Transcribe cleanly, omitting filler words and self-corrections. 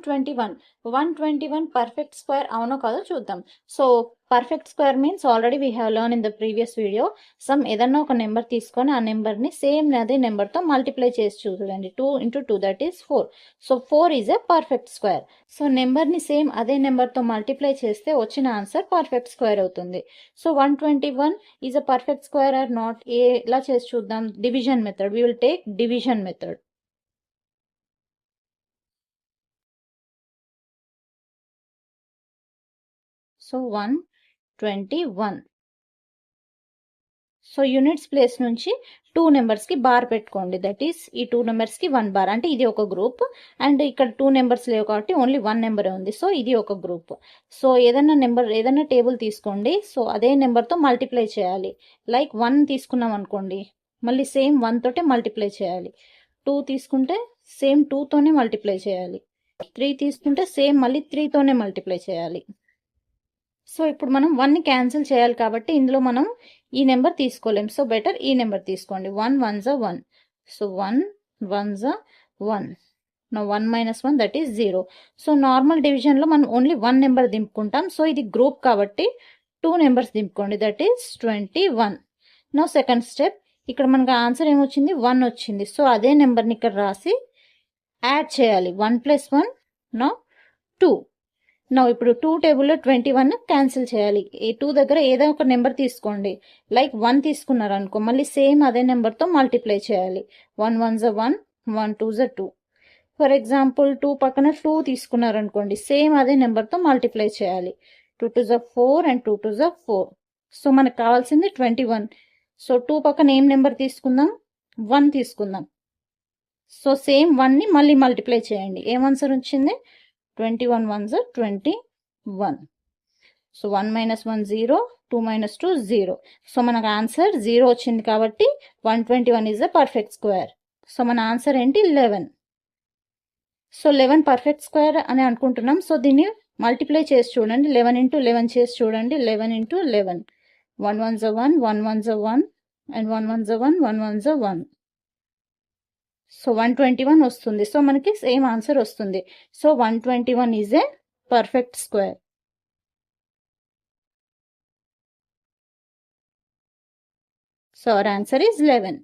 121 perfect square అవునో కాదో చూద్దాం. So perfect square means already we have learn in the previous video. ఏదన్నా ఒక నెంబర్ తీసుకొని ఆ నెంబర్ని సేమ్ అదే నెంబర్తో మల్టిప్లై చేసి చూడండి. 2 into 2 that is 4. So 4 is a perfect square. So నెంబర్ని సేమ్ అదే నెంబర్తో మల్టిప్లై చేస్తే వచ్చిన ఆన్సర్ పర్ఫెక్ట్ స్క్వేర్ అవుతుంది. So 121 is a perfect square or not? ఎలా చేసి చూద్దాం? Division method. We will take division method. So 121. So units place నుంచి 2 నెంబర్స్కి బార్ పెట్టుకోండి. దట్ ఈస్ ఈ 2 నెంబర్స్కి 1 బార్. అంటే ఇది ఒక గ్రూప్ అండ్ ఇక్కడ 2 నెంబర్స్ లేవు కాబట్టి ఓన్లీ 1 నెంబరే ఉంది. సో ఇది ఒక గ్రూప్. సో ఏదైనా టేబుల్ తీసుకోండి. సో అదే నెంబర్తో మల్టిప్లై చేయాలి. లైక్ 1 తీసుకున్నాం అనుకోండి, మళ్ళీ సేమ్ 1 తోటే మల్టిప్లై చేయాలి. 2 తీసుకుంటే సేమ్ 2తోనే మల్టిప్లై చేయాలి. 3 తీసుకుంటే సేమ్ మళ్ళీ 3తోనే మల్టిప్లై చేయాలి. సో ఇప్పుడు మనం 1ని క్యాన్సిల్ చేయాలి కాబట్టి ఇందులో మనం ఈ నెంబర్ తీసుకోలేం. సో బెటర్ ఈ నెంబర్ తీసుకోండి. 1 1 1. సో 1 1 1. నా 1 - 1 దట్ ఈస్ 0. సో నార్మల్ డివిజన్లో మనం ఓన్లీ 1 నెంబర్ దింపుకుంటాం. సో ఇది గ్రూప్ కాబట్టి 2 నెంబర్స్ దింపుకోండి. That is 21. నా సెకండ్ స్టెప్. ఇక్కడ మనకు ఆన్సర్ ఏమొచ్చింది? 1 వచ్చింది. సో అదే నెంబర్ని ఇక్కడ రాసి యాడ్ చేయాలి. 1 + 1 నా 2. నా ఇప్పుడు 2 టేబుల్లో 21 క్యాన్సిల్ చేయాలి. ఈ 2 దగ్గర ఏదో ఒక నెంబర్ తీసుకోండి. లైక్ 1 తీసుకున్నారు అనుకో, మళ్ళీ సేమ్ అదే నెంబర్తో మల్టిప్లై చేయాలి. 1 1 1, 1 2 2. ఫర్ ఎగ్జాంపుల్ 2 పక్కన 2 తీసుకున్నారు అనుకోండి, సేమ్ అదే నెంబర్తో మల్టిప్లై చేయాలి. 2 2 4 and 2 2 4. సో మనకు కావాల్సింది 21. సో 2 పక్కన ఏం నెంబర్ తీసుకుందాం? 1 తీసుకుందాం. సో సేమ్ 1ని మళ్ళీ మల్టిప్లై చేయండి. ఏం ఆన్సర్ వచ్చింది? 21 1s are 21. సో 1 - 1 0, 2 - 2 0. సో మనకు ఆన్సర్ 0 వచ్చింది కాబట్టి 121 is a perfect square. So మన ఆన్సర్ ఏంటి? 11. సో 11 పర్ఫెక్ట్ స్క్వేర్ అని అనుకుంటున్నాం. సో దీన్ని మల్టిప్లై చేసి చూడండి. 11 × 11 చేసి చూడండి. 11 × 11. 1 1s are 1, 1 1s are 1 and 1 1s are 1, 1 1s are 1. So 121 వస్తుంది. సో మనకి సేమ్ ఆన్సర్ వస్తుంది. So 121 is a perfect square. So our answer is 11.